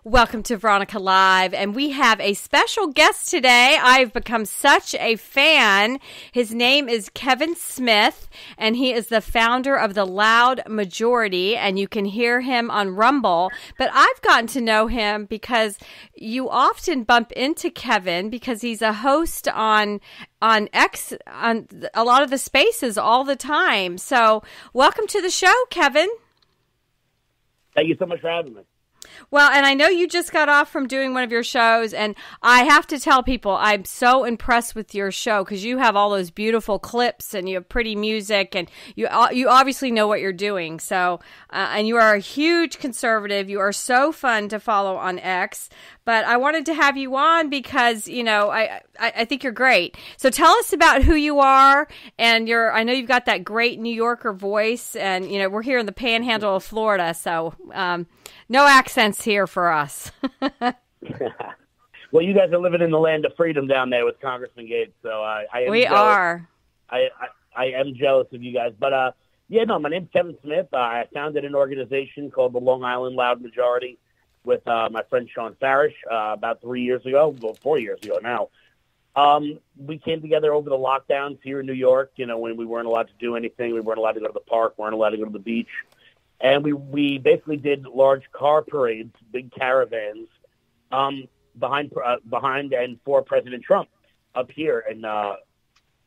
Welcome to Veronica Live, and we have a special guest today. I've become such a fan. His name is Kevin Smith, and he is the founder of The Loud Majority, and you can hear him on Rumble. But I've gotten to know him because you often bump into Kevin because he's a host on X, on a lot of the spaces all the time. So welcome to the show, Kevin. Thank you so much for having me. Well, and I know you just got off from doing one of your shows, and I have to tell people I'm so impressed with your show because you have all those beautiful clips and you have pretty music, and you obviously know what you're doing. So, and you are a huge conservative. You are so fun to follow on X. But I wanted to have you on because, you know, I think you're great. So tell us about who you are, and I know you've got that great New Yorker voice, and, you know, we're here in the panhandle of Florida, so no accents here for us. Well, you guys are living in the land of freedom down there with Congressman Gates, so I am We jealous. are. I am jealous of you guys. But, my name's Kevin Smith. I founded an organization called the Long Island Loud Majority with my friend Sean Farish about 3 years ago, well, 4 years ago now. We came together over the lockdowns here in New York, you know, when we weren't allowed to do anything. We weren't allowed to go to the park, weren't allowed to go to the beach. And we basically did large car parades, big caravans, behind and for President Trump up here in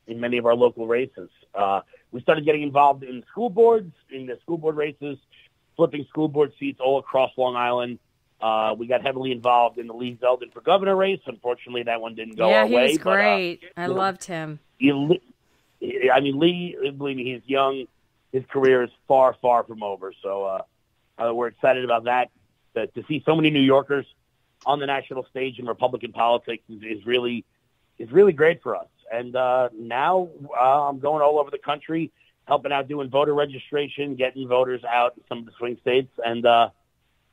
many of our local races. We started getting involved in school boards, in the school board races, flipping school board seats all across Long Island. We got heavily involved in the Lee Zeldin for governor race. Unfortunately, that one didn't go our way. Yeah, he was great. I loved him. Lee, believe me, he's young. His career is far, far from over. So we're excited about that. To see so many New Yorkers on the national stage in Republican politics is really great for us. And now I'm going all over the country, helping out doing voter registration, getting voters out in some of the swing states, and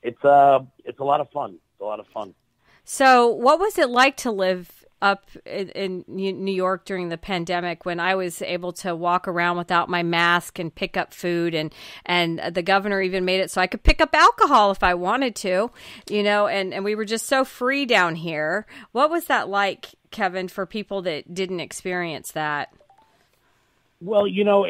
it's a lot of fun. It's a lot of fun. So what was it like to live up in New York during the pandemic when I was able to walk around without my mask and pick up food, and the governor even made it so I could pick up alcohol if I wanted to, you know, and we were just so free down here. What was that like, Kevin, for people that didn't experience that? Well, you know,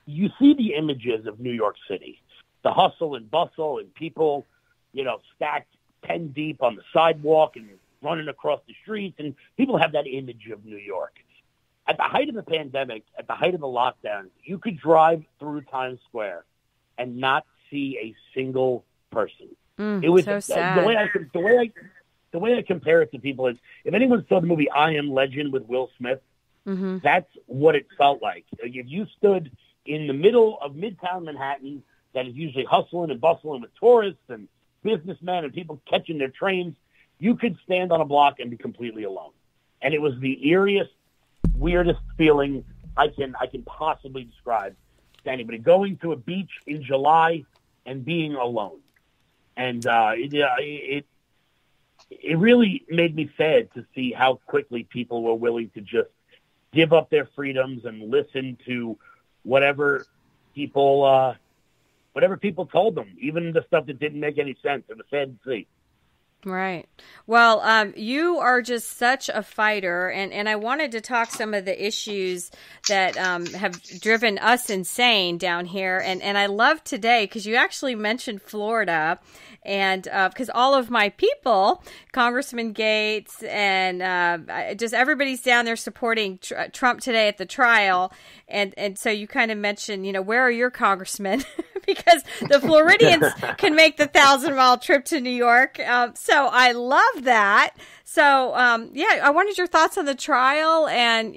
you see the images of New York City, the hustle and bustle and people, you know, stacked 10 deep on the sidewalk and running across the streets, and people have that image of New York. At the height of the pandemic, at the height of the lockdown, you could drive through Times Square and not see a single person. It was so sad. The way I compare it to people is, if anyone saw the movie I Am Legend with Will Smith, that's what it felt like. If you stood in the middle of Midtown Manhattan, that is usually hustling and bustling with tourists and businessmen and people catching their trains, you could stand on a block and be completely alone. And it was the eeriest, weirdest feeling I can possibly describe to anybody. Going to a beach in July and being alone. And it really made me sad to see how quickly people were willing to just give up their freedoms and listen to whatever people told them, even the stuff that didn't make any sense. It was sad to see. Right. Well, you are just such a fighter, and I wanted to talk some of the issues that have driven us insane down here. And I love today because you actually mentioned Florida, and because all of my people, Congressman Gates, and just everybody's down there supporting Trump today at the trial. And so you kind of mentioned, you know, where are your congressmen? Because the Floridians can make the 1,000-mile trip to New York. So I love that. So, I wanted your thoughts on the trial, and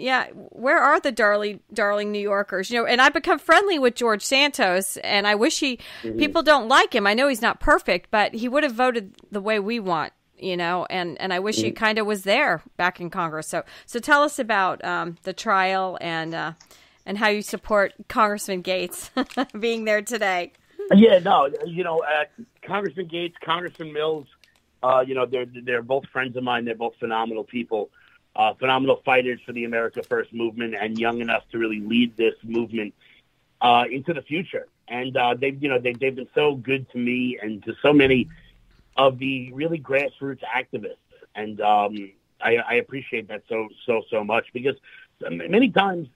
where are the darling New Yorkers? You know, and I've become friendly with George Santos, and I wish people don't like him. I know he's not perfect, but he would have voted the way we want, you know, and I wish he kind of was there back in Congress. So tell us about the trial and how you support Congressman Gates being there today. Yeah, no, you know, Congressman Gates, Congressman Mills, you know, they're both friends of mine. They're both phenomenal people, phenomenal fighters for the America First movement, and young enough to really lead this movement into the future. And they've been so good to me and to so many of the really grassroots activists. And I appreciate that so much, because many times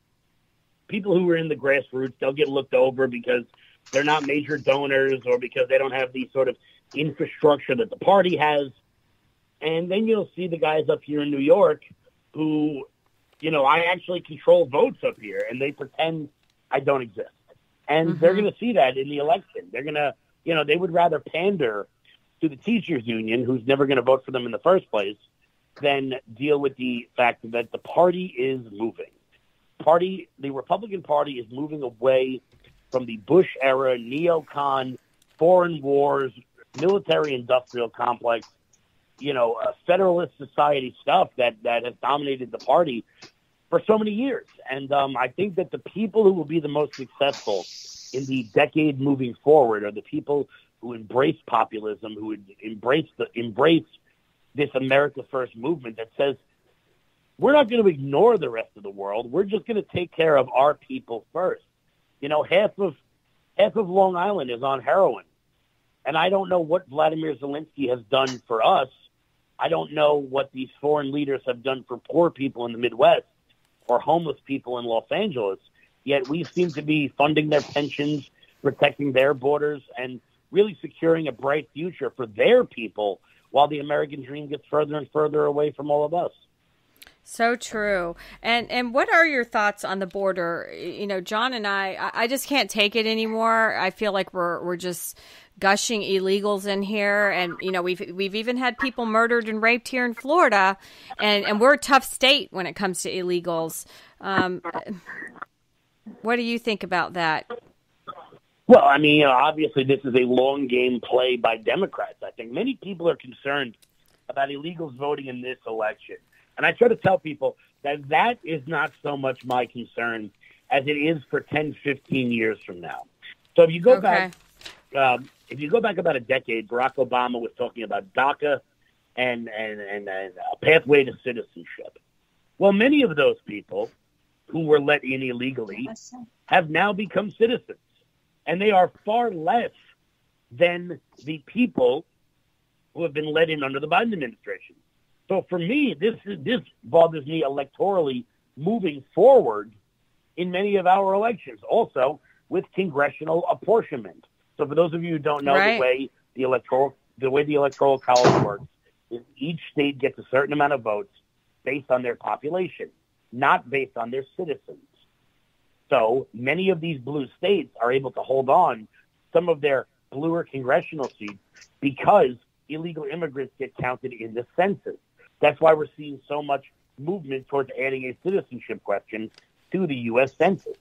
people who are in the grassroots, they'll get looked over because they're not major donors or because they don't have the sort of infrastructure that the party has. And then you'll see the guys up here in New York who, I actually control votes up here, and they pretend I don't exist. And they're going to see that in the election. They're going to, they would rather pander to the teachers union, who's never going to vote for them in the first place, than deal with the fact that the party is moving. The Republican Party is moving away from the Bush era neocon, foreign wars, military-industrial complex, federalist society stuff that has dominated the party for so many years. And I think that the people who will be the most successful in the decade moving forward are the people who embrace populism, who would embrace this America First movement that says, we're not going to ignore the rest of the world. We're just going to take care of our people first. Half of Long Island is on heroin. And I don't know what Vladimir Zelensky has done for us. I don't know what these foreign leaders have done for poor people in the Midwest or homeless people in Los Angeles. Yet we seem to be funding their pensions, protecting their borders, and really securing a bright future for their people while the American dream gets further and further away from all of us. So true. And what are your thoughts on the border? John and I just can't take it anymore. I feel like we're just gushing illegals in here, and we've even had people murdered and raped here in Florida, and we're a tough state when it comes to illegals. What do you think about that? Well, obviously this is a long game play by Democrats. I think many people are concerned about illegals voting in this election. And I try to tell people that is not so much my concern as it is for 10, 15 years from now. So if you go back, about a decade, Barack Obama was talking about DACA and a pathway to citizenship. Well, many of those people who were let in illegally have now become citizens, and they are far less than the people who have been let in under the Biden administration. So for me, this bothers me electorally moving forward in many of our elections, also with congressional apportionment. So for those of you who don't know, the way the electoral college works is each state gets a certain amount of votes based on their population, not based on their citizens. So many of these blue states are able to hold on some of their bluer congressional seats because illegal immigrants get counted in the census. That's why we're seeing so much movement towards adding a citizenship question to the U.S. Census.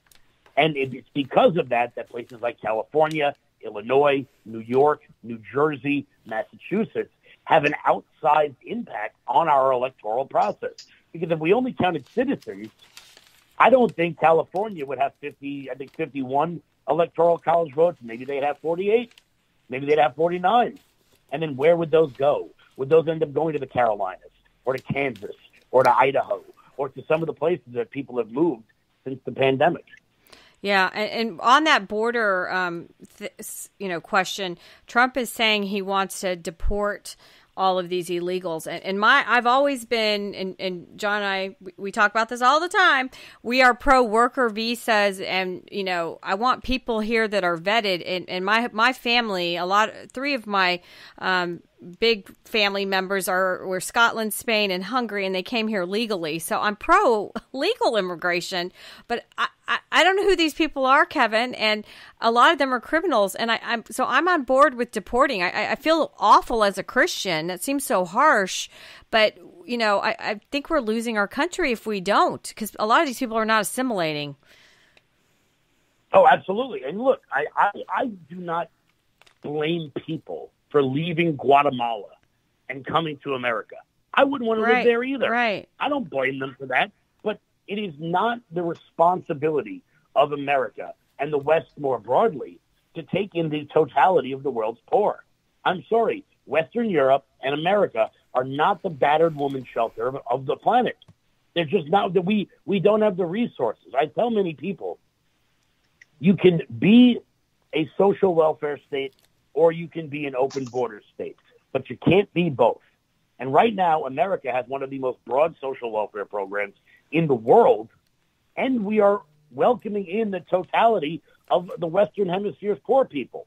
And it's because of that places like California, Illinois, New York, New Jersey, Massachusetts have an outsized impact on our electoral process. Because if we only counted citizens, I don't think California would have 51 electoral college votes. Maybe they'd have 48. Maybe they'd have 49. And then where would those go? Would those end up going to the Carolinas or to Kansas or to Idaho or to some of the places that people have moved since the pandemic? Yeah, and on that border, question, Trump is saying he wants to deport all of these illegals. And I've always been, and John and I, we talk about this all the time. We are pro worker visas, and I want people here that are vetted. And my family, three of my big family members were Scotland, Spain, and Hungary, and they came here legally. So I'm pro legal immigration, but I don't know who these people are, Kevin, and a lot of them are criminals. And I'm on board with deporting. I feel awful as a Christian. That seems so harsh, but I think we're losing our country if we don't, because a lot of these people are not assimilating. Oh, absolutely. And look, I do not blame people for leaving Guatemala and coming to America. I wouldn't want to live there either. Right. I don't blame them for that. But it is not the responsibility of America and the West more broadly to take in the totality of the world's poor. I'm sorry, Western Europe and America are not the battered woman shelter of the planet. They're just not. We don't have the resources. I tell many people, you can be a social welfare state or you can be an open border state. but you can't be both. And right now, America has one of the most broad social welfare programs in the world, and we are welcoming in the totality of the Western Hemisphere's poor people.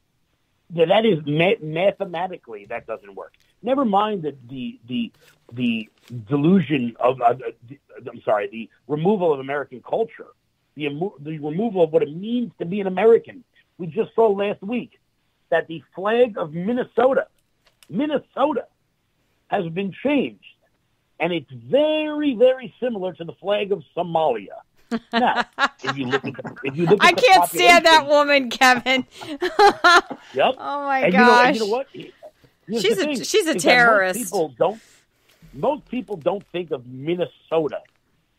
That is mathematically, that doesn't work. Never mind the delusion of, the removal of American culture, the removal of what it means to be an American. We just saw last week that the flag of Minnesota has been changed, and it's very, very similar to the flag of Somalia. Now, if you look at I can't stand that woman, Kevin. Yep. Oh my and gosh. You know what? She's a terrorist. Most people don't think of Minnesota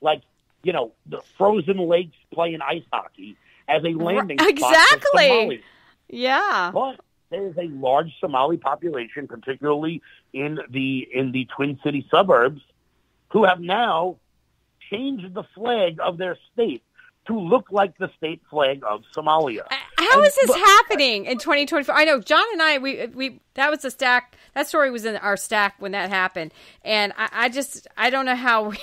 like, the frozen lakes playing ice hockey as a landing spot exactly. for Somalia. Yeah. But there is a large Somali population, particularly in the Twin City suburbs, who have now changed the flag of their state to look like the state flag of Somalia. How is this happening in 2024? I know John and I, we that was a stack. That story was in our stack when that happened, and I don't know how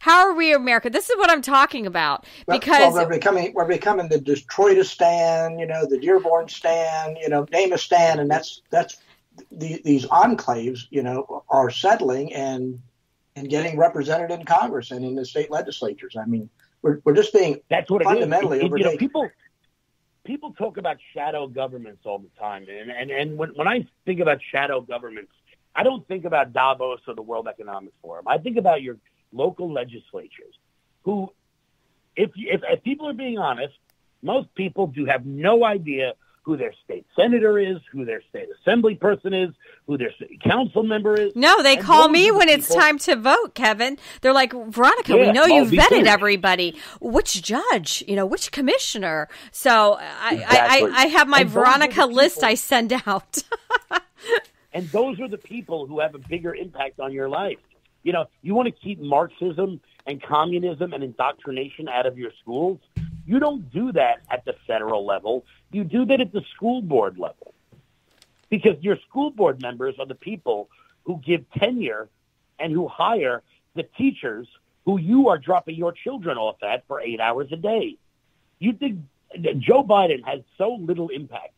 are we America? This is what I'm talking about, because we're becoming the Detroitistan, the Dearbornistan, name a stan, and that's these enclaves, are settling and getting represented in Congress and in the state legislatures. I mean, we're just being fundamentally overtaken. People talk about shadow governments all the time, and when I think about shadow governments, I don't think about Davos or the World Economic Forum. I think about your local legislatures, who, if people are being honest, most people do have no idea who their state senator is, who their state assembly person is, who their city council member is. No, they call me when it's time to vote, Kevin. They're like, Veronica, we know you've vetted everybody. Which judge? Which commissioner? So I have my Veronica list I send out. And those are the people who have a bigger impact on your life. You want to keep Marxism and communism and indoctrination out of your schools? You don't do that at the federal level. You do that at the school board level. Because your school board members are the people who give tenure and who hire the teachers who you are dropping your children off at for 8 hours a day. You think that Joe Biden has so little impact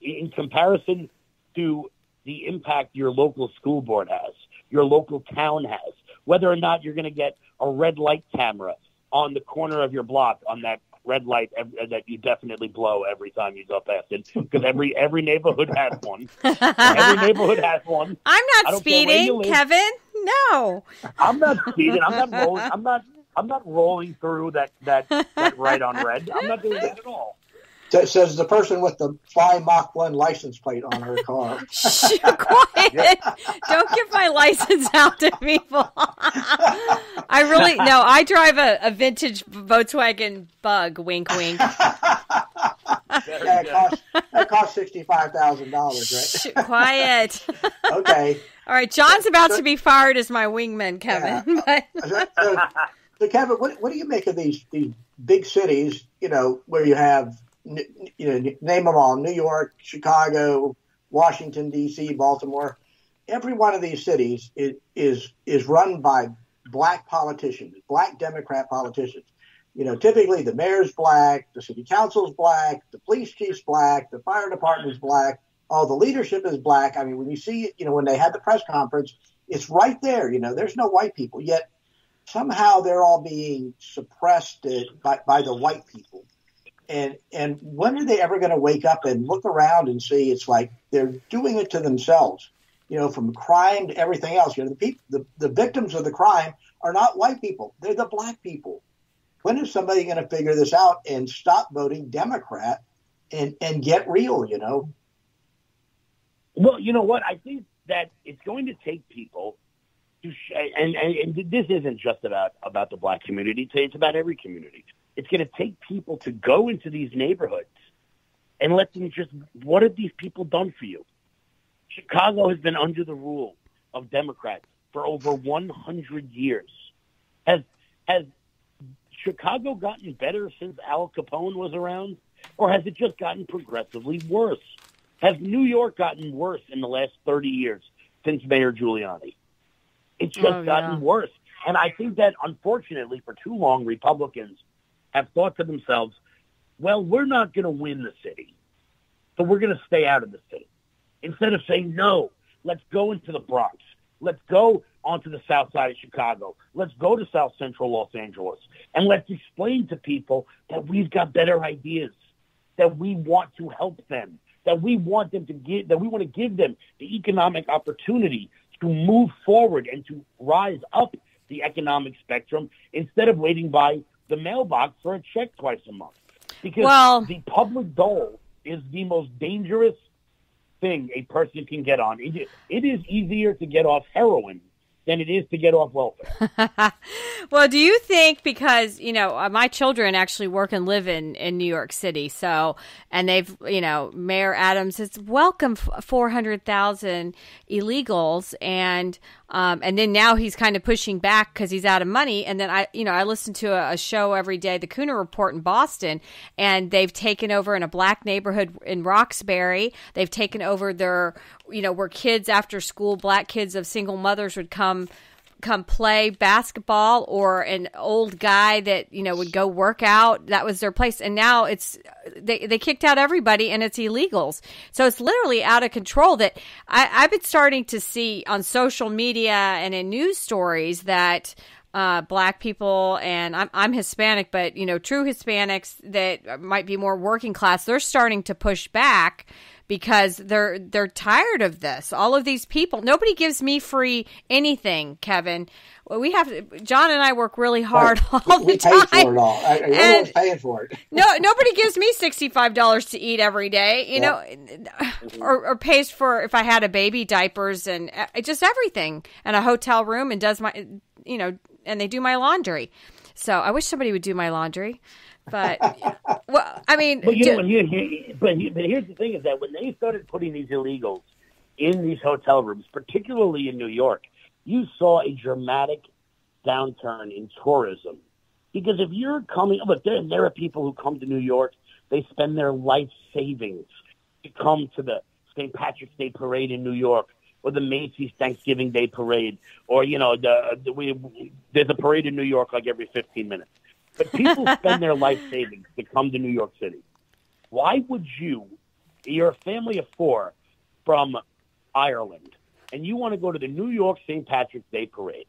in comparison to the impact your local school board has, your local town has, whether or not you're going to get a red light camera on the corner of your block on that red light that you definitely blow every time you go past it, because every neighborhood has one. Every neighborhood has one. I'm not speeding, Kevin. No, I'm not speeding. I'm not rolling. I'm not rolling through that right on red. I'm not doing that at all. It says the person with the Fly Mach 1 license plate on her car. Shh, quiet. Don't give my license out to people. I drive a vintage Volkswagen Bug, wink, wink. That cost $65,000, right? Shh, quiet. Okay. All right, John's about to be fired as my wingman, Kevin. Yeah. So, Kevin, what do you make of these big cities, where you have, name them all: New York, Chicago, Washington, D.C., Baltimore. Every one of these cities is run by black politicians, black Democrat politicians. Typically the mayor's black, the city council's black, the police chief's black, the fire department's black, all the leadership is black. I mean, when you see, when they had the press conference, it's right there. There's no white people, yet somehow they're all being suppressed by the white people. And when are they ever going to wake up and look around and see it's like they're doing it to themselves, from crime to everything else? The victims of the crime are not white people. They're the black people. When is somebody going to figure this out and stop voting Democrat and get real, Well, you know what? I think that it's going to take people to and this isn't just about the black community. It's about every community. It's going to take people to go into these neighborhoods and let them what have these people done for you? Chicago has been under the rule of Democrats for over 100 years. Has Chicago gotten better since Al Capone was around, or has it just gotten progressively worse? Has New York gotten worse in the last 30 years? since Mayor Giuliani. It's just gotten worse. And I think that, unfortunately, for too long, Republicans have thought to themselves, well, we're not going to win the city, so we're going to stay out of the city. Instead of saying, no, let's go into the Bronx. Let's go onto the south side of Chicago. Let's go to South Central Los Angeles. And let's explain to people that we've got better ideas, that we want to help them, that we want them to give, that we want to give them the economic opportunity to move forward and to rise up the economic spectrum instead of waiting by the mailbox for a check twice a month. Because the public dole is the most dangerous thing a person can get on. It is easier to get off heroin than it is to get off welfare. Well, do you think, because, my children actually work and live in New York City, and they've, Mayor Adams has welcomed 400,000 illegals, and then now he's kind of pushing back because he's out of money. And then I listen to a show every day, the Cooner Report in Boston, and they've taken over in a black neighborhood in Roxbury. They've taken over their, where kids after school, black kids of single mothers would come play basketball, or an old guy that, would go work out. That was their place. And now they kicked out everybody, and it's illegals. So it's literally out of control. That I've been starting to see on social media and in news stories that black people, and I'm Hispanic, but, true Hispanics that might be more working class, they're starting to push back because they're tired of this. All of these people, nobody gives me free anything, Kevin. Well, John and I work really hard all the time. We pay for it all. Everyone's paying for it. Nobody gives me $65 to eat every day, or pays for, if I had a baby, diapers and just everything, and a hotel room, and does my, and they do my laundry. So I wish somebody would do my laundry. But, But here's the thing, is that when they started putting these illegals in these hotel rooms, particularly in New York, you saw a dramatic downturn in tourism. Because if you're coming, there are people who come to New York, they spend their life savings to come to the St. Patrick's Day Parade in New York, or the Macy's Thanksgiving Day Parade, or, there's a parade in New York like every 15 minutes. But people spend their life savings to come to New York City. Why would you're a family of four from Ireland, and you want to go to the New York St. Patrick's Day Parade?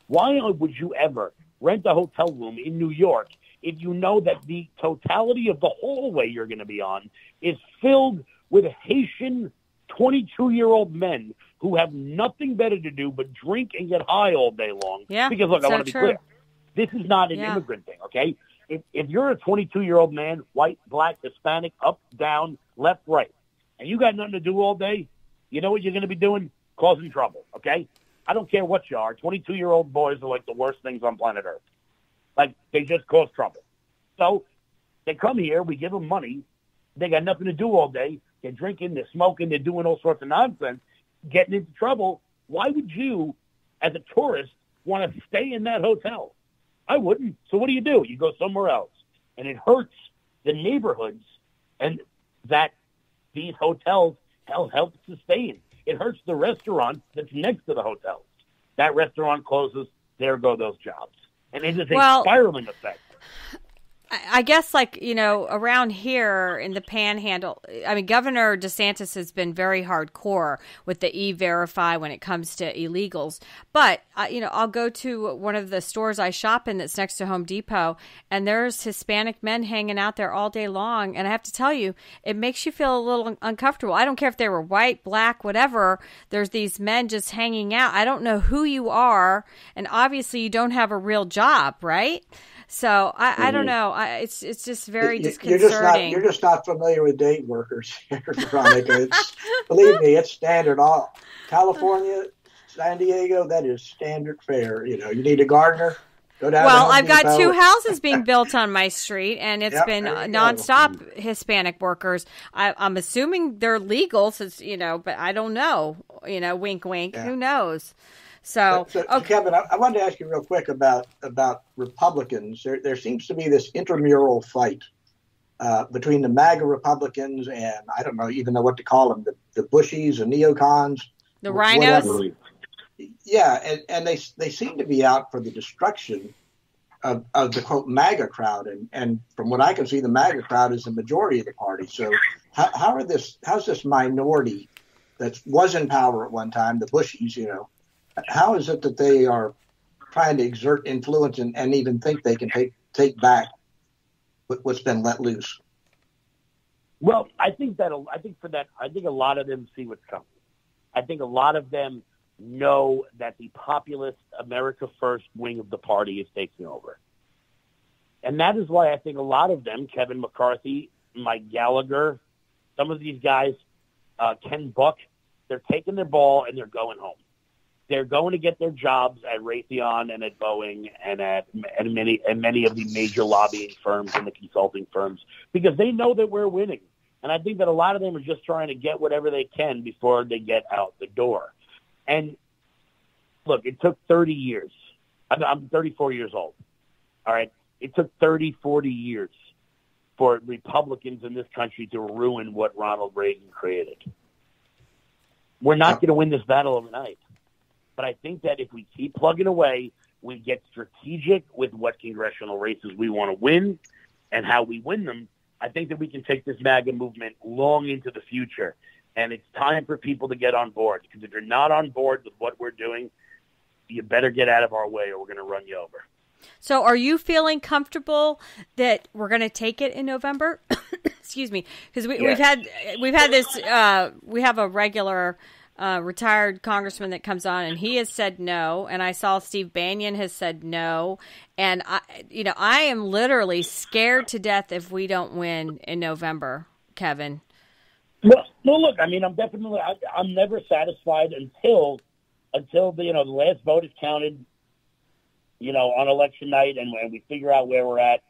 Why would you ever rent a hotel room in New York if you know that the totality of the hallway you're going to be on is filled with Haitian 22-year-old men who have nothing better to do but drink and get high all day long? Yeah, because, look, I want to be clear. This is not an immigrant thing, okay? If you're a 22-year-old man, white, black, Hispanic, up, down, left, right, and you got nothing to do all day, you know what you're going to be doing? Causing trouble, okay? I don't care what you are. 22-year-old boys are like the worst things on planet Earth. Like, they just cause trouble. So they come here, we give them money, they got nothing to do all day, they're drinking, they're smoking, they're doing all sorts of nonsense, getting into trouble. Why would you, as a tourist, want to stay in that hotel? I wouldn't. So what do? You go somewhere else. And it hurts the neighborhoods and that these hotels help sustain. It hurts the restaurant that's next to the hotels. That restaurant closes, there go those jobs. And it is a spiraling effect. I guess, around here in the Panhandle, Governor DeSantis has been very hardcore with the E-Verify when it comes to illegals. But, I'll go to one of the stores I shop in that's next to Home Depot, and there's Hispanic men hanging out there all day long. And I have to tell you, it makes you feel a little uncomfortable. I don't care if they were white, black, whatever. There's these men just hanging out. I don't know who you are, and obviously you don't have a real job, right? So I don't know. It's just very disconcerting. You're just not familiar with date workers, Veronica. Believe me, it's standard. All California, San Diego, that is standard fare. You need a gardener. Go down. Well, I've got 2 houses being built on my street, and it's been nonstop Hispanic workers. I'm assuming they're legal, since but I don't know. Wink, wink. Yeah. Who knows? So okay. Kevin, I wanted to ask you real quick about Republicans. There seems to be this intramural fight between the MAGA Republicans and I don't know even know what to call them, the Bushies and neocons. The rhinos? Absolutely. Yeah, and they seem to be out for the destruction of the quote MAGA crowd, and from what I can see, the MAGA crowd is the majority of the party. So how's this minority that was in power at one time, the Bushies, how is it that they are trying to exert influence and even think they can take back what's been let loose? Well, I think a lot of them see what's coming. I think a lot of them know that the populist America First wing of the party is taking over. And that is why I think a lot of them, Kevin McCarthy, Mike Gallagher, some of these guys, Ken Buck, they're taking their ball and they're going home. They're going to get their jobs at Raytheon and at Boeing and at many of the major lobbying firms and the consulting firms because they know that we're winning. And I think that a lot of them are just trying to get whatever they can before they get out the door. And look, it took 30 years. I'm 34 years old. All right. It took 30, 40 years for Republicans in this country to ruin what Ronald Reagan created. We're not going to win this battle overnight. But I think that if we keep plugging away, we get strategic with what congressional races we want to win and how we win them. I think that we can take this MAGA movement long into the future. And it's time for people to get on board. Because if you're not on board with what we're doing, you better get out of our way or we're going to run you over. So are you feeling comfortable that we're going to take it in November? Excuse me. Because we've had this, we have a regular retired congressman that comes on and he has said no. And I saw Steve Bannon has said no. And I am literally scared to death if we don't win in November, Kevin. Well, no, look, I mean, I'm never satisfied until the last vote is counted, on election night and we figure out where we're at.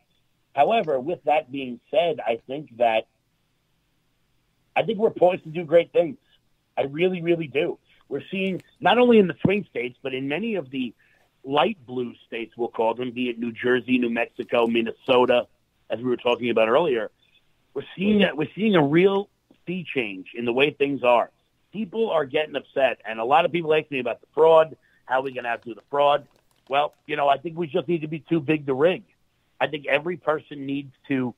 However, with that being said, I think we're poised to do great things. I really, really do. We're seeing not only in the swing states, but in many of the light blue states, we'll call them, be it New Jersey, New Mexico, Minnesota, as we were talking about earlier. We're seeing a real sea change in the way things are. People are getting upset, and a lot of people ask me about the fraud. How are we going to have to do the fraud? Well, I think we just need to be too big to rig. I think every person needs to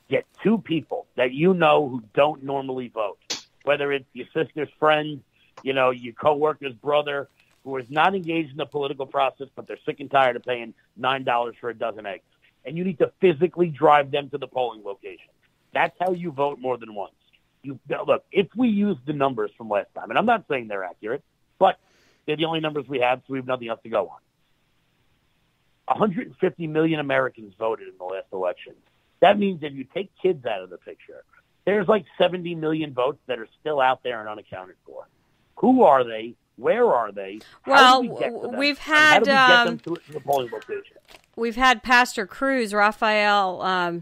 get two people that who don't normally vote, whether it's your sister's friend, your coworker's brother, who is not engaged in the political process, but they're sick and tired of paying $9 for a dozen eggs. And you need to physically drive them to the polling location. That's how you vote more than once. Look, if we use the numbers from last time, and I'm not saying they're accurate, but they're the only numbers we have, so we have nothing else to go on. 150 million Americans voted in the last election. That means if you take kids out of the picture, there's like 70 million votes that are still out there and unaccounted for. Who are they? Where are they? Well, we've had how do we get them to the polling location? We've had Pastor Cruz, Rafael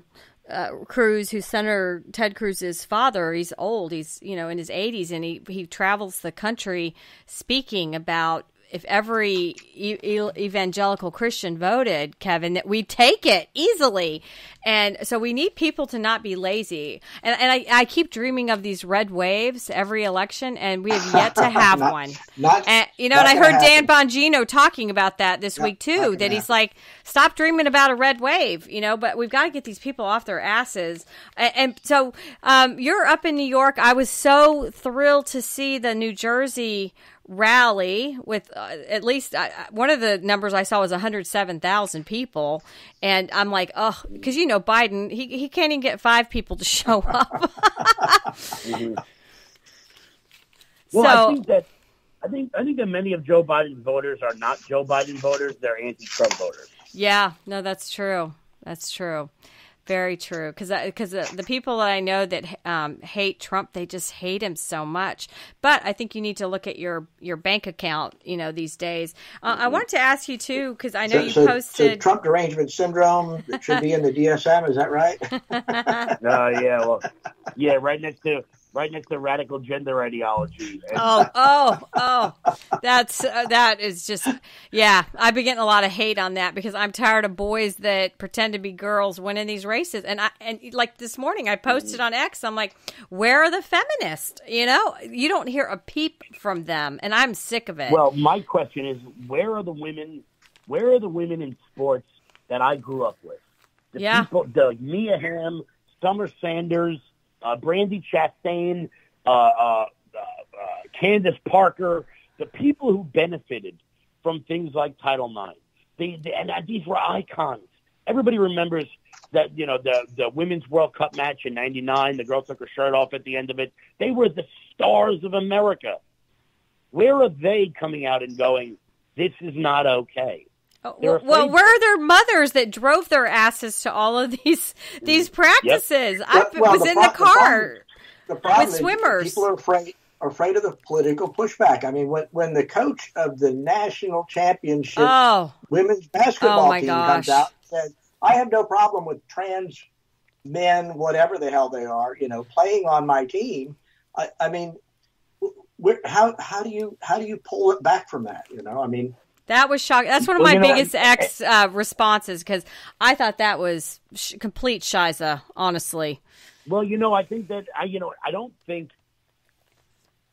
Cruz, who's Senator Ted Cruz's father. He's old. He's in his 80s, and he travels the country speaking about if every evangelical Christian voted, Kevin, that we'd take it easily. And so we need people to not be lazy. And I keep dreaming of these red waves every election, and we have yet to have one. And I heard Dan Bongino talking about that this week too, that he's like, stop dreaming about a red wave, but we've got to get these people off their asses. And so you're up in New York. I was so thrilled to see the New Jersey rally with at least one of the numbers I saw was 107,000 people. And I'm like, oh, because Biden, he can't even get 5 people to show up. Mm-hmm. Well, I think that many of Joe Biden's voters are not Joe Biden voters; they're anti-Trump voters. Yeah, no, that's true. That's true. Very true. Because the people that I know that hate Trump, they just hate him so much. But I think you need to look at your bank account, these days. I wanted to ask you, too, because I know you posted... So Trump derangement syndrome should be in the DSM, is that right? Yeah, right next to right next to radical gender ideology. And that is just, yeah. I've been getting a lot of hate on that because I'm tired of boys that pretend to be girls winning these races. And like this morning, I posted on X. I'm like, where are the feminists? You know, you don't hear a peep from them, and I'm sick of it. Well, my question is, where are the women? Where are the women in sports that I grew up with? The people, the Mia Hamm, Summer Sanders, Brandy Chastain, Candace Parker, the people who benefited from things like Title IX. These were icons. Everybody remembers that, you know, the Women's World Cup match in '99, the girl took her shirt off at the end of it. They were the stars of America. Where are they coming out and going, this is not okay? Well, where are their mothers that drove their asses to all of these practices? Yep. I was in the car with swimmers. People are afraid of the political pushback. I mean, when the coach of the national championship women's basketball team comes out and says, I have no problem with trans men, whatever the hell they are, you know, playing on my team. I mean, how do you pull it back from that? You know, I mean. That was shocking. That's one of my biggest responses because I thought that was complete shiza, honestly. Well, you know, I think that I don't think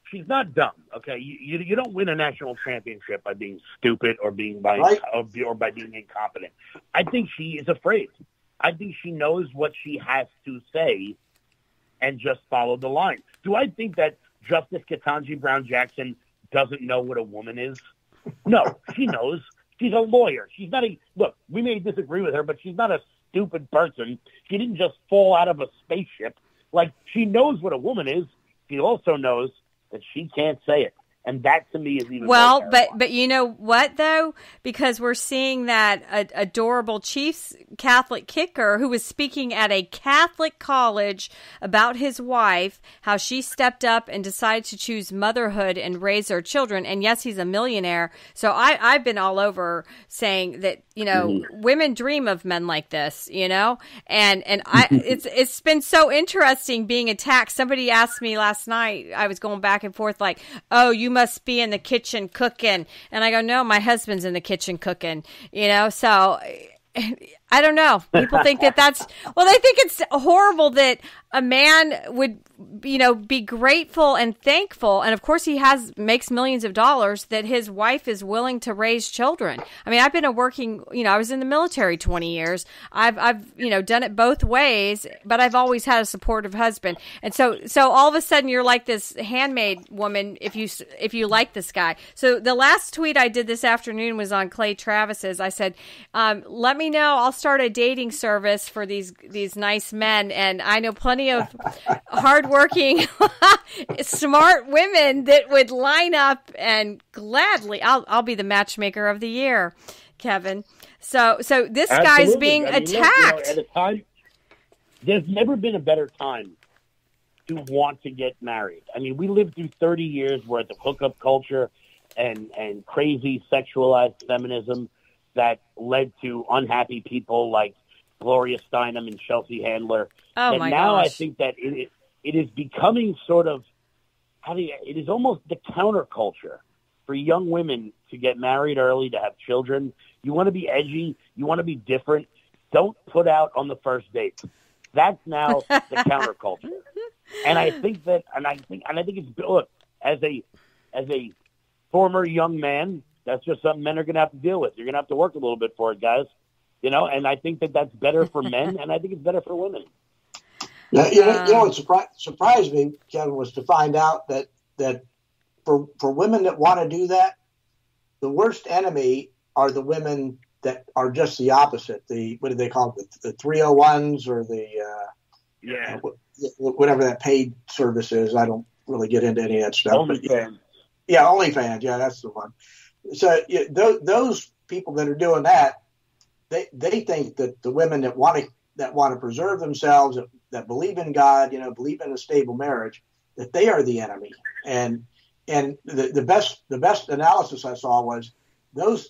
she's not dumb. Okay, you don't win a national championship by being stupid or by being incompetent. I think she is afraid. I think she knows what she has to say and just follow the line. Do I think that Justice Ketanji Brown Jackson doesn't know what a woman is? No, she knows. She's a lawyer. She's not look, we may disagree with her, but she's not a stupid person. She didn't just fall out of a spaceship. Like, she knows what a woman is. She also knows that she can't say it. And that, to me, is even more terrifying. But you know what, though? Because we're seeing that adorable Chiefs Catholic kicker who was speaking at a Catholic college about his wife, how she stepped up and decided to choose motherhood and raise her children. And yes, he's a millionaire. So I've been all over saying that, you know, women dream of men like this, you know? And it's been so interesting being attacked. Somebody asked me last night, I was going back and forth like, oh, you must be in the kitchen cooking. And I go, no, my husband's in the kitchen cooking, you know? So I don't know. People think that they think it's horrible that a man would, you know, be grateful and thankful. And of course he makes millions of dollars that his wife is willing to raise children. I mean, I've been I was in the military 20 years. I've, you know, done it both ways, but I've always had a supportive husband. And so all of a sudden you're like this handmaid woman if you like this guy. So the last tweet I did this afternoon was on Clay Travis's. I said, let me know. I'll start a dating service for these nice men. And I know plenty of hardworking, smart women that would line up and gladly, I'll be the matchmaker of the year, Kevin. So this guy's being attacked. At a time, there's never been a better time to want to get married. I mean, we lived through 30 years worth of hookup culture and crazy sexualized feminism that led to unhappy people like Gloria Steinem and Chelsea Handler. Oh, and my now gosh. I think that it is becoming sort of, it is almost the counterculture for young women to get married early, to have children. You want to be edgy. You want to be different. Don't put out on the first date. That's now the counterculture. And I think it's, look, as a former young man, that's just something men are going to have to deal with. You're going to have to work a little bit for it, guys. You know, and I think that that's better for men, and I think it's better for women. You know what surprised me, Kevin, was to find out that for women that want to do that, the worst enemy are the women that are just the opposite. What do they call it? The 301s or whatever that paid service is. I don't really get into any of that stuff. OnlyFans. Yeah, OnlyFans. Yeah, that's the one. So those people that are doing that, they think that the women that want to preserve themselves, that believe in God, you know, believe in a stable marriage, that they are the enemy. And the best analysis I saw was the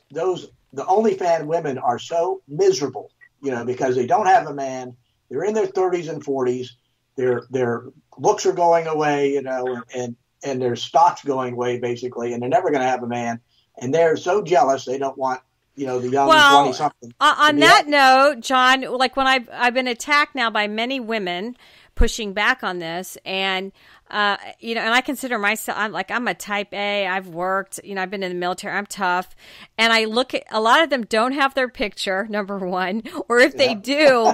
OnlyFans women are so miserable, you know, because they don't have a man. They're in their 30s and 40s. their looks are going away, and their stock's going away basically, and they're never going to have a man, and they're so jealous they don't want the young 20-something. On that note, John, like when I've been attacked now by many women pushing back on this, and and I consider myself, I'm a type A. I've worked, I've been in the military. I'm tough. And I look at, a lot of them don't have their picture, number one. Or if they do,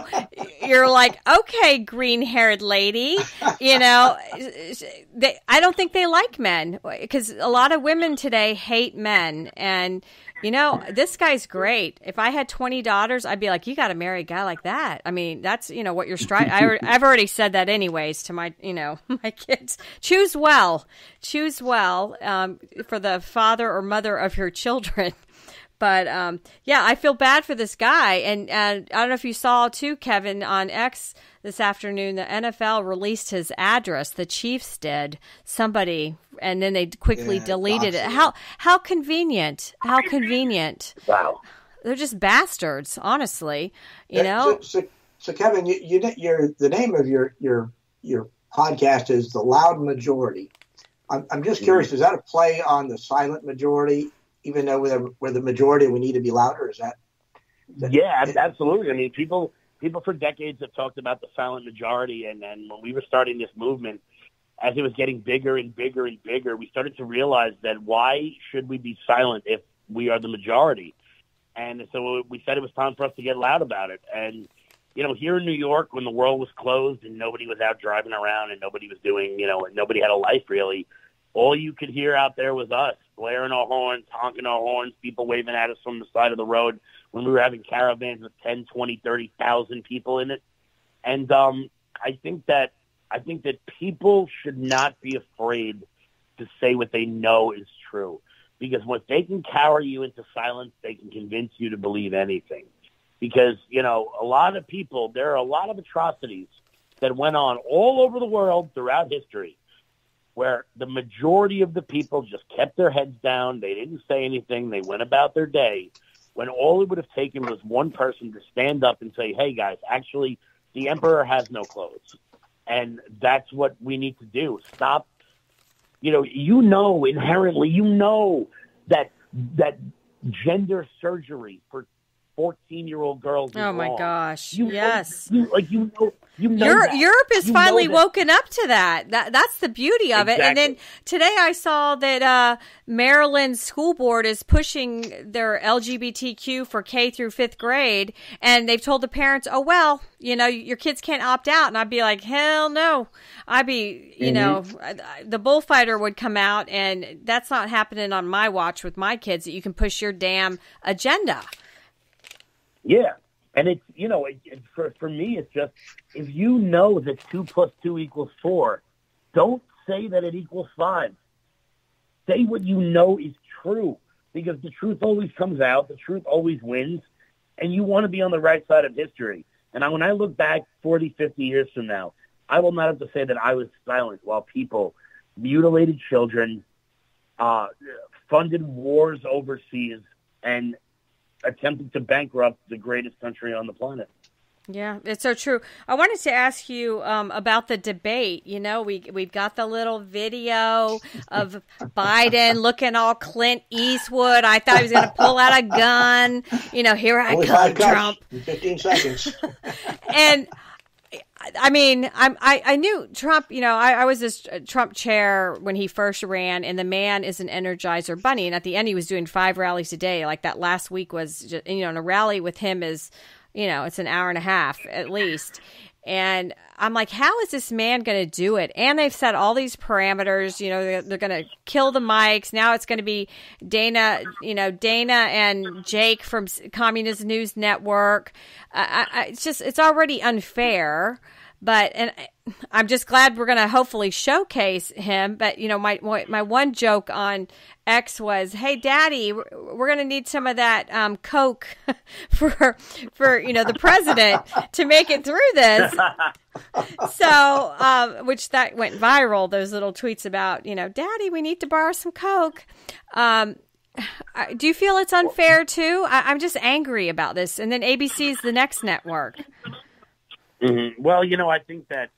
you're like, okay, green-haired lady. I don't think they like men, because a lot of women today hate men. And this guy's great. If I had 20 daughters, I'd be like, you got to marry a guy like that. I mean, that's, what you're striving. I've already said that anyways to my, my kids. Choose well for the father or mother of your children. But, I feel bad for this guy. And I don't know if you saw too, Kevin, on X this afternoon, the NFL released his address. The Chiefs did. Somebody, and then they quickly deleted it. How convenient. How convenient. Wow. They're just bastards, honestly. So Kevin, you're the name of your podcast is The Loud Majority. I'm just curious, is that a play on the silent majority? Even though we're the majority, we need to be louder. Is that? Yeah, absolutely. I mean, people for decades have talked about the silent majority, and then when we were starting this movement, as it was getting bigger and bigger and bigger, we started to realize that why should we be silent if we are the majority? And so we said it was time for us to get loud about it. And here in New York, when the world was closed and nobody was out driving around and nobody was doing, and nobody had a life really, all you could hear out there was us blaring our horns, honking our horns, people waving at us from the side of the road when we were having caravans with 10, 20, 30,000 people in it. And I think that people should not be afraid to say what they know is true, because if they can cower you into silence, they can convince you to believe anything. Because, a lot of people, there are a lot of atrocities that went on all over the world throughout history, where the majority of the people just kept their heads down. They didn't say anything. They went about their day, when all it would have taken was one person to stand up and say, hey, guys, actually, the emperor has no clothes. And that's what we need to do. Stop. Inherently, that gender surgery for 14-year-old girls is oh my wrong. Gosh. Yes. Europe is finally woken up to that. That's the beauty of it. And then today I saw that Maryland School Board is pushing their LGBTQ for K through 5th grade, and they've told the parents, oh, well, your kids can't opt out. And I'd be like, hell no. I'd be, the bullfighter would come out, and that's not happening on my watch with my kids, that you can push your damn agenda. Yeah. And it's, for me, it's just, if you know that 2 + 2 = 4, don't say that it equals 5. Say what you know is true, because the truth always comes out. The truth always wins, and you want to be on the right side of history. And when I look back 40, 50 years from now, I will not have to say that I was silent while people mutilated children, funded wars overseas, and attempted to bankrupt the greatest country on the planet. Yeah, it's so true. I wanted to ask you about the debate. We've got the little video of Biden looking all Clint Eastwood. I thought he was going to pull out a gun. Here I come, Trump. In 15 seconds. And I mean, I knew Trump, I was this Trump chair when he first ran, and the man is an Energizer bunny. And at the end, he was doing 5 rallies a day. Like that last week was just, and a rally with him is, it's an hour and a half at least. And I'm like, how is this man going to do it? And they've set all these parameters, they're going to kill the mics. Now it's going to be Dana and Jake from Communist News Network. It's already unfair. But, and I'm just glad we're going to hopefully showcase him. But, my one joke on X was, hey, Daddy, we're going to need some of that Coke for the president to make it through this. So, which that went viral, those little tweets about, Daddy, we need to borrow some Coke. Do you feel it's unfair, too? I'm just angry about this. And then ABC is the next network. Mm-hmm. Well, I think that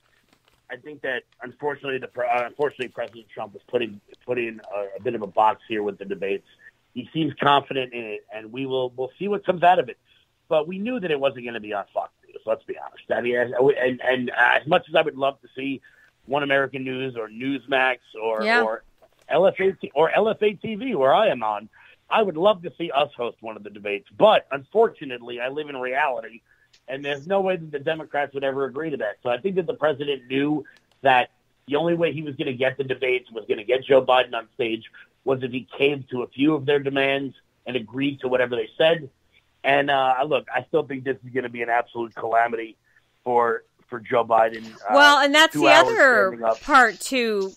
I think that unfortunately, President Trump is put in a bit of a box here with the debates. He seems confident in it, and we'll see what comes out of it. But we knew that it wasn't going to be on Fox News. Let's be honest. I mean, and as much as I would love to see One American News or Newsmax or LFA TV, where I am on, I would love to see us host one of the debates. But unfortunately, I live in reality, and there's no way that the Democrats would ever agree to that. So I think that the president knew that the only way he was going to get the debates, was going to get Joe Biden on stage, was if he caved to a few of their demands and agreed to whatever they said. And look, I still think this is going to be an absolute calamity for Joe Biden. Well, and that's the other part too,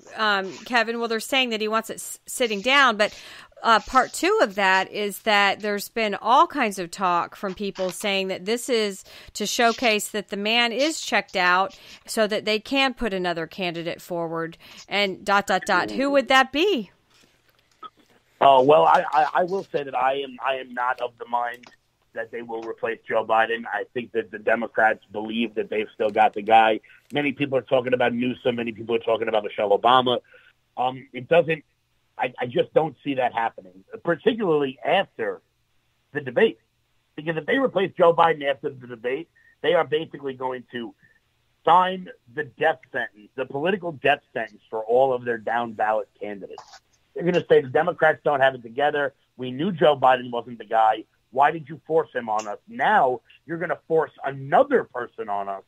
Kevin. Well, they're saying that he wants it sitting down, but part two of that is that there's been all kinds of talk from people saying that this is to showcase that the man is checked out so that they can put another candidate forward. And ... Who would that be? Oh, well, I will say that I am not of the mind that they will replace Joe Biden. I think that the Democrats believe that they've still got the guy. Many people are talking about Newsom. Many people are talking about Michelle Obama. I just don't see that happening, particularly after the debate. Because if they replace Joe Biden after the debate, they are basically going to sign the death sentence, the political death sentence for all of their down ballot candidates. They're going to say the Democrats don't have it together. We knew Joe Biden wasn't the guy. Why did you force him on us? Now you're going to force another person on us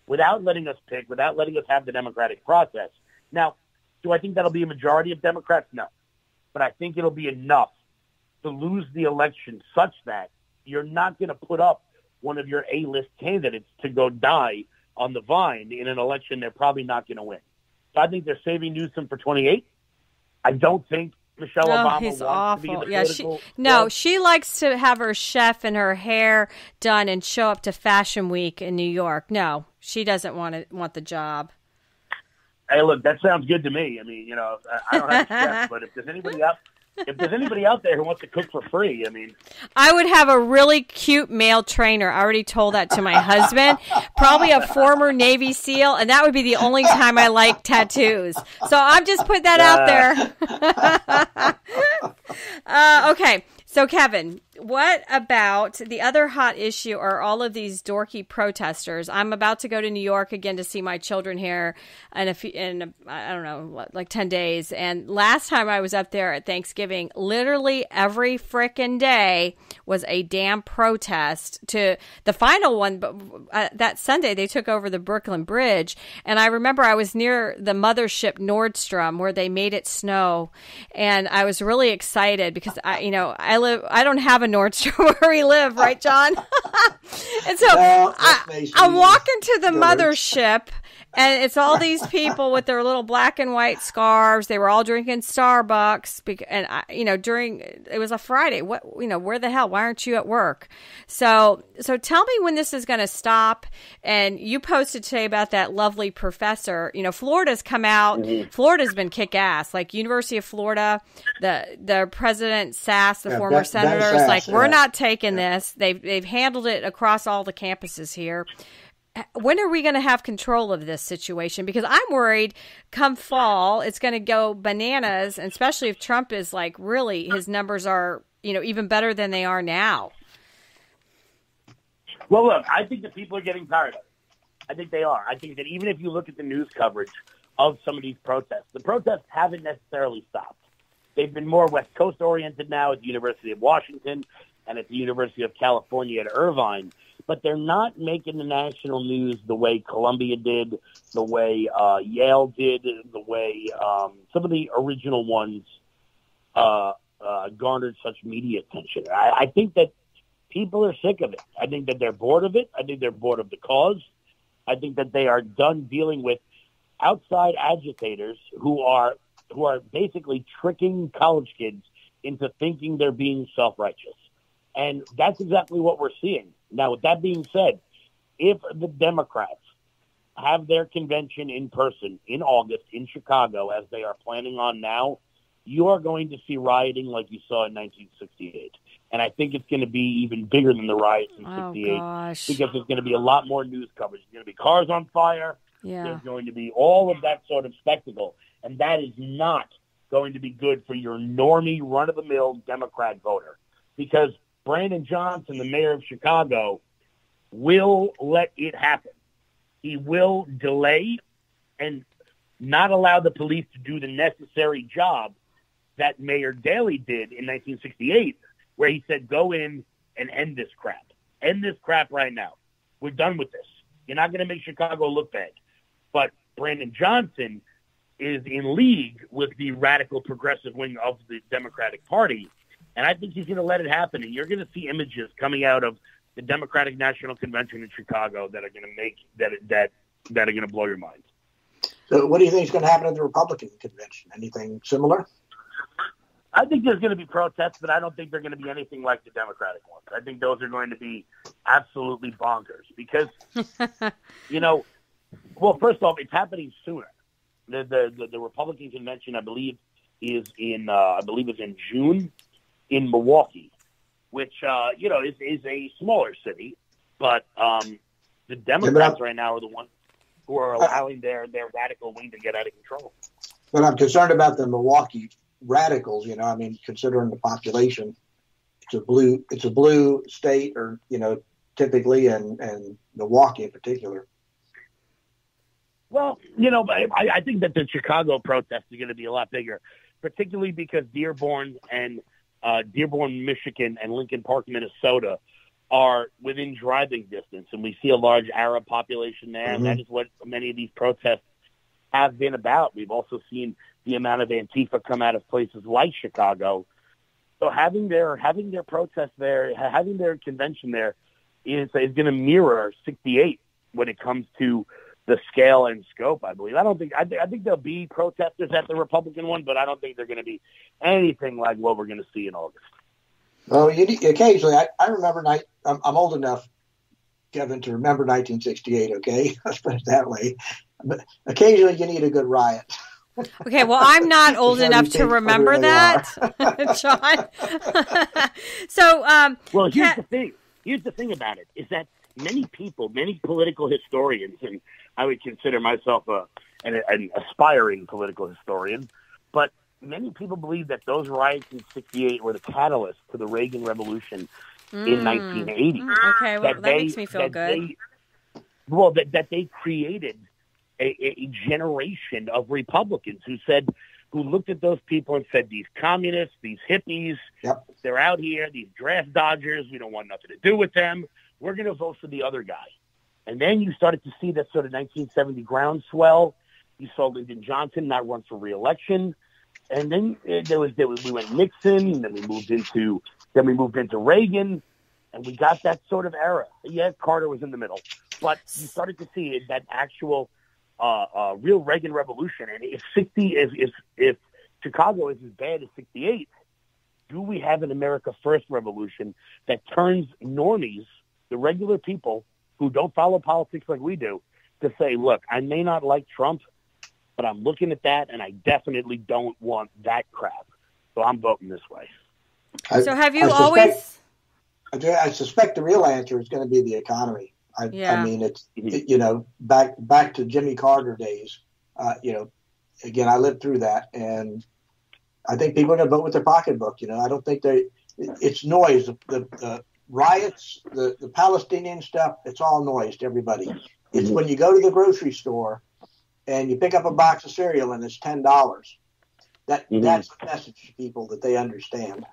without letting us pick, without letting us have the democratic process. Now, do I think that'll be a majority of Democrats? No. But I think it'll be enough to lose the election such that you're not going to put up one of your A-list candidates to go die on the vine in an election they're probably not going to win. So I think they're saving Newsom for 28. I don't think Michelle Obama he's wants awful. to be in the political she likes to have her chef and her hair done and show up to Fashion Week in New York. No, she doesn't want the job. Hey, look, that sounds good to me. I mean, I don't have a chef, but if there's anybody out there who wants to cook for free, I mean, I would have a really cute male trainer. I already told that to my husband. Probably a former Navy SEAL, and that would be the only time I like tattoos. So I'm just putting that out there. Okay. So, Kevin, what about the other hot issue are all of these dorky protesters? I'm about to go to New York again to see my children here in I don't know, like 10 days. And last time I was up there at Thanksgiving, literally every frickin' day was a damn protest. To the final one, but that Sunday they took over the Brooklyn Bridge. And I remember I was near the mothership Nordstrom where they made it snow. And I was really excited because I don't have a Nordstrom where we live, right, John? And so I walk into the mothership, and it's all these people with their little black and white scarves. They were all drinking Starbucks, and it was a Friday. Where the hell? Why aren't you at work? So tell me when this is going to stop. And you posted today about that lovely professor. Florida's come out. Mm-hmm. Florida's been kick ass. Like University of Florida, the president Sass, the former senator, is like, we're not taking this. They've handled it across all the campuses here. When are we going to have control of this situation? Because I'm worried come fall, it's going to go bananas, and especially if Trump is like, really, his numbers are, even better than they are now. Well, look, I think that people are getting tired of it. I think they are. I think that even if you look at the news coverage of some of these protests, the protests haven't necessarily stopped. They've been more West Coast oriented now at the University of Washington and at the University of California at Irvine. But they're not making the national news the way Columbia did, the way Yale did, the way some of the original ones garnered such media attention. I think that people are sick of it. I think that they're bored of it. I think they're bored of the cause. I think that they are done dealing with outside agitators who are basically tricking college kids into thinking they're being self-righteous. And that's exactly what we're seeing. Now, with that being said, if the Democrats have their convention in person in August in Chicago, as they are planning on now, you are going to see rioting like you saw in 1968. And I think it's going to be even bigger than the riots in 68 because there's going to be a lot more news coverage. There's going to be cars on fire. Yeah. There's going to be all of that sort of spectacle, and that is not going to be good for your normie, run-of-the-mill Democrat voter, because Brandon Johnson, the mayor of Chicago, will let it happen. He will delay and not allow the police to do the necessary job that Mayor Daley did in 1968, where he said, go in and end this crap. End this crap right now. We're done with this. You're not going to make Chicago look bad. But Brandon Johnson is in league with the radical progressive wing of the Democratic Party, and I think he's going to let it happen. And you're going to see images coming out of the Democratic National Convention in Chicago that are going to make that are going to blow your mind. So, what do you think is going to happen at the Republican convention? Anything similar? I think there's going to be protests, but I don't think they're going to be anything like the Democratic ones. I think those are going to be absolutely bonkers because, well, first off, it's happening sooner. The Republican convention, I believe, is in June in Milwaukee, which is a smaller city, but the Democrats right now are the ones who are allowing their radical wing to get out of control. But I'm concerned about the Milwaukee radicals. Considering the population, it's a blue state, or typically, and Milwaukee in particular. Well, I think that the Chicago protest is going to be a lot bigger, particularly because Dearborn, Michigan, and Lincoln Park, Minnesota, are within driving distance, and we see a large Arab population there, and that is what many of these protests have been about. We've also seen the amount of Antifa come out of places like Chicago. So having their protest there, having their convention there, is going to mirror '68 when it comes to the scale and scope, I believe. I think there'll be protesters at the Republican one, but I don't think they're going to be anything like what we're going to see in August. Well, occasionally, I remember, I'm old enough, Kevin, to remember 1968, okay? Let's put it that way. But occasionally you need a good riot. Okay, well, I'm not old enough to remember that, John. So, well, here's the thing about it, is that many political historians, and I would consider myself an aspiring political historian, but many people believe that those riots in '68 were the catalyst to the Reagan Revolution in 1980. Okay, well, that makes me feel good. That they created a generation of Republicans who looked at those people and said, these communists, these hippies, they're out here, these draft dodgers, we don't want nothing to do with them. We're going to vote for the other guy. And then you started to see that sort of 1970 groundswell. You saw Lyndon Johnson not run for re-election. And then we went Nixon, and then we moved into Reagan, and we got that sort of era. Yeah, Carter was in the middle, but you started to see that actual real Reagan Revolution. And if Chicago is as bad as '68, do we have an America First revolution that turns normies, the regular people who don't follow politics like we do, to say, look, I may not like Trump, but I'm looking at that, and I definitely don't want that crap. So I'm voting this way. So have you always... I suspect the real answer is going to be the economy. I mean, it's, back to Jimmy Carter days, again, I lived through that, and I think people are going to vote with their pocketbook. I don't think it's noise. The riots, the Palestinian stuff, it's all noise to everybody. It's when you go to the grocery store and you pick up a box of cereal and it's $10. That's the message to people that they understand.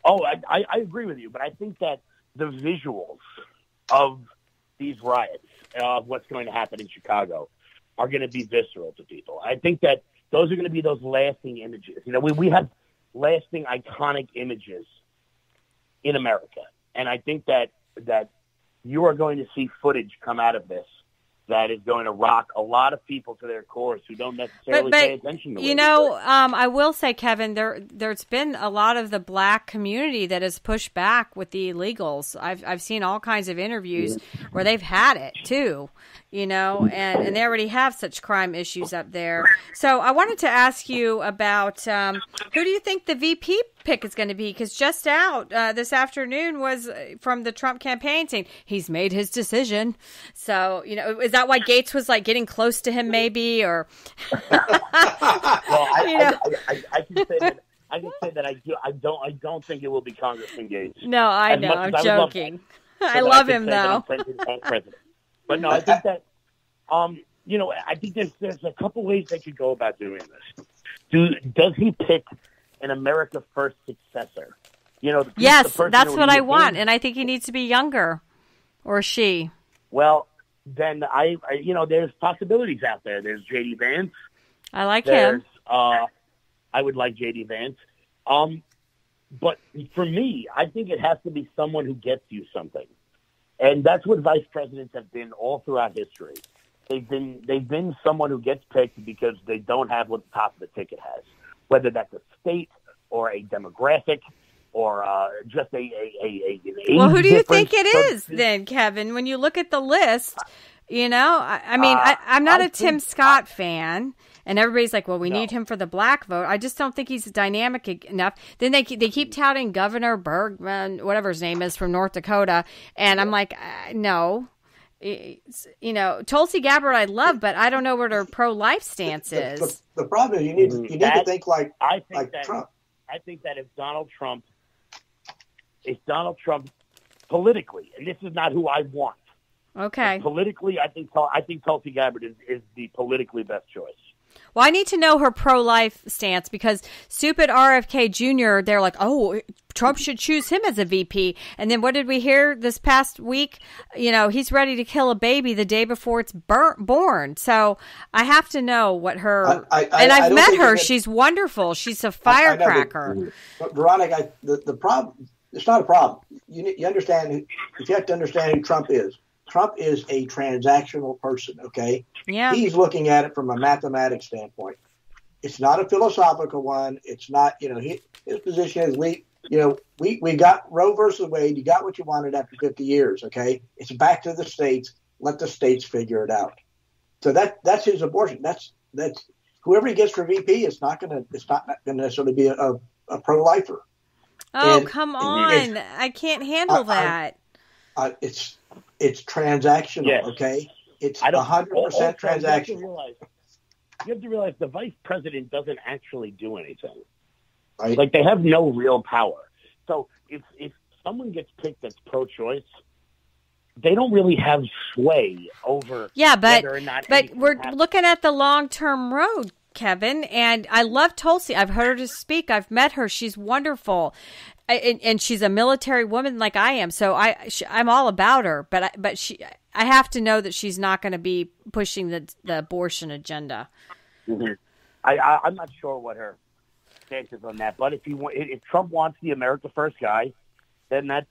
Oh, I agree with you, but I think that the visuals of these riots, of what's going to happen in Chicago, are going to be visceral to people. I think that those are going to be those lasting images. We have lasting, iconic images in America, and I think that you are going to see footage come out of this that is going to rock a lot of people to their cores who don't necessarily pay attention to it. I will say, Kevin, there's been a lot of the black community that has pushed back with the illegals. I've seen all kinds of interviews where they've had it too, and they already have such crime issues up there. So I wanted to ask you about who do you think the VP pick is going to be? Because just out this afternoon was from the Trump campaign saying he's made his decision. So, is that why Gates was like getting close to him maybe, or? Well, I can say that. I can say that I don't think it will be Congressman Gates. No, I know. I'm joking. I love him though. But no, I think that I think there's a couple ways they could go about doing this. Does he pick an America First successor? Yes, that's what I want, and I think he needs to be younger, or she. Well, then there's possibilities out there. There's J.D. Vance. I like him. I would like J.D. Vance. But for me, I think it has to be someone who gets you something. And that's what vice presidents have been all throughout history. They've been someone who gets picked because they don't have what the top of the ticket has, whether that's a state or a demographic or just an age. Well, who do you think it is then, Kevin? When you look at the list, I'm not a Tim Scott fan. And everybody's like, well, we need him for the black vote. I just don't think he's dynamic enough. Then they keep touting Governor Bergman, whatever his name is, from North Dakota. And I'm like, no. Tulsi Gabbard I love, but I don't know what her pro-life stance is. The problem is you need to think like Trump. I think that if Donald Trump politically, and this is not who I want. Okay. Politically, I think Tulsi Gabbard is the politically best choice. Well, I need to know her pro-life stance because stupid RFK Jr., they're like, oh, Trump should choose him as a VP. And then what did we hear this past week? He's ready to kill a baby the day before it's born. So I have to know what her... I've met her. She's wonderful. She's a firecracker. But Veronica, the problem... It's not a problem. You understand... You have to understand who Trump is. Trump is a transactional person, okay? Yeah. He's looking at it from a mathematics standpoint. It's not a philosophical one. It's not, his position is we got Roe versus Wade. You got what you wanted after 50 years, okay? It's back to the states. Let the states figure it out. So that's his abortion. That's whoever he gets for VP, it's not going to necessarily be a pro-lifer. Oh, come on. I can't handle that. It's transactional, yes. Okay? It's 100% transactional. You have to realize the vice president doesn't actually do anything. Right? Like, they have no real power. So if someone gets picked that's pro-choice, they don't really have sway over whether or not. But we're looking at the long-term road, Kevin, and I love Tulsi. I've heard her speak. I've met her. She's wonderful. And she's a military woman like I am, so I'm all about her. But I have to know that she's not going to be pushing the abortion agenda. Mm-hmm. I'm not sure what her stance is on that. But if Trump wants the America First guy, then that's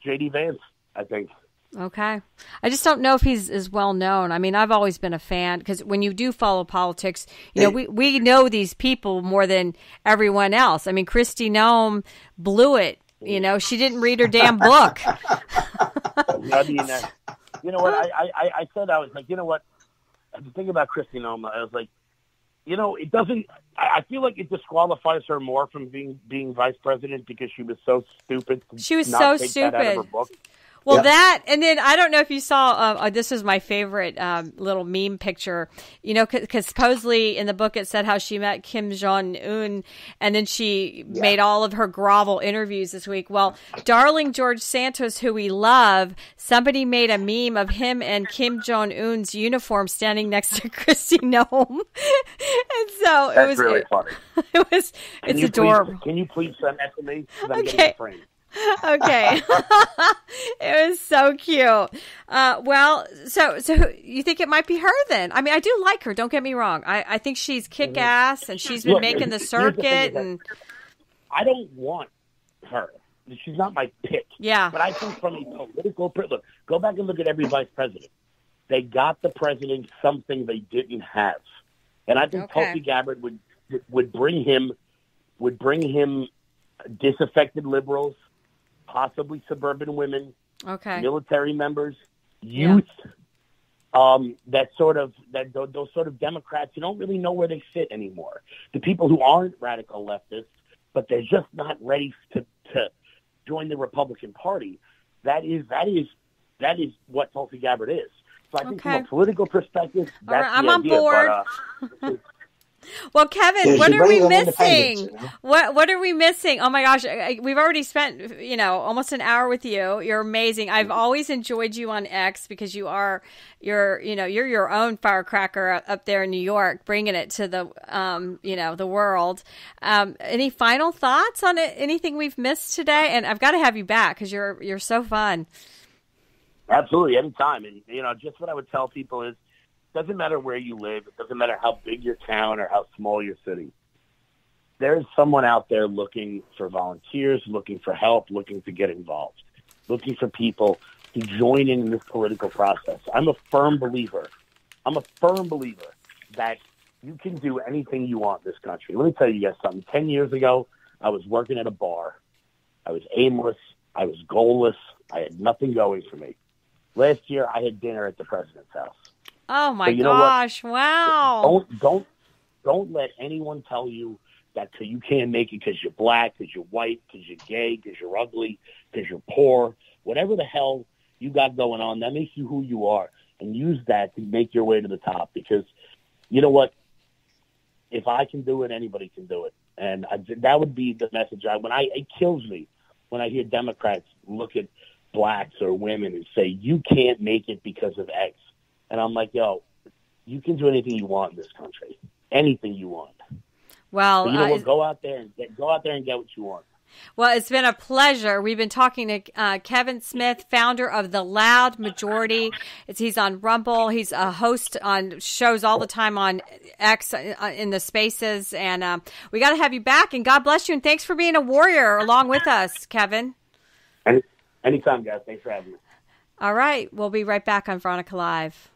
J.D. Vance, I think. Okay. I just don't know if he's as well known. I mean, I've always been a fan because when you do follow politics, we know these people more than everyone else. I mean, Kristi Noem blew it. She didn't read her damn book. I mean, what? I said, I was like, what? The thing about Kristi Noem, I was like, it doesn't. I feel like it disqualifies her more from being vice president because she was so stupid. She was so stupid. That out of her book. Well, that, and then I don't know if you saw, this was my favorite little meme picture, because supposedly in the book it said how she met Kim Jong-un, and then she made all of her grovel interviews this week. Well, darling George Santos, who we love, somebody made a meme of him and Kim Jong-un's uniform standing next to Kristi Noem. And so That's really funny. It's adorable. Can you please send that to me? I'm getting a frame. Okay. It was so cute. Well, so you think it might be her then? I mean, I do like her. Don't get me wrong. I think she's kick ass and she's been making the circuit. And I don't want her. She's not my pick. Yeah. But I think from a political look, go back and look at every vice president. They got the president something they didn't have, and I think Tulsi Gabbard would bring him disaffected liberals. Possibly suburban women, military members, youth. Those sort of Democrats, you don't really know where they fit anymore. The people who aren't radical leftists, but they're just not ready to join the Republican Party. That is what Tulsi Gabbard is. So I think from a political perspective, that's I'm the on idea. board. But, well, Kevin, what are we missing? You know? What are we missing? Oh my gosh, we've already spent almost an hour with you. You're amazing. I've always enjoyed you on X because you're your own firecracker up there in New York, bringing it to the the world. Any final thoughts on it? Anything we've missed today? And I've got to have you back because you're so fun. Absolutely, anytime. And just what I would tell people is, it doesn't matter where you live. It doesn't matter how big your town or how small your city. There's someone out there looking for volunteers, looking for help, looking to get involved, looking for people to join in this political process. I'm a firm believer that you can do anything you want in this country. Let me tell you guys something. 10 years ago, I was working at a bar. I was aimless. I was goalless. I had nothing going for me. Last year, I had dinner at the president's house. Oh my gosh! Wow! Don't let anyone tell you that you can't make it because you're black, because you're white, because you're gay, because you're ugly, because you're poor. Whatever the hell you got going on, that makes you who you are, and use that to make your way to the top. Because you know what? If I can do it, anybody can do it, and that would be the message. It kills me when I hear Democrats look at blacks or women and say you can't make it because of X. And I'm like, yo, you can do anything you want in this country, anything you want. Well, so, go out there and get what you want. Well, it's been a pleasure. We've been talking to Kevin Smith, founder of The Loud Majority. He's on Rumble. He's a host on shows all the time on X in the Spaces. And we got to have you back. And God bless you. And thanks for being a warrior along with us, Kevin. Anytime, guys. Thanks for having me. All right. We'll be right back on Veronica Live.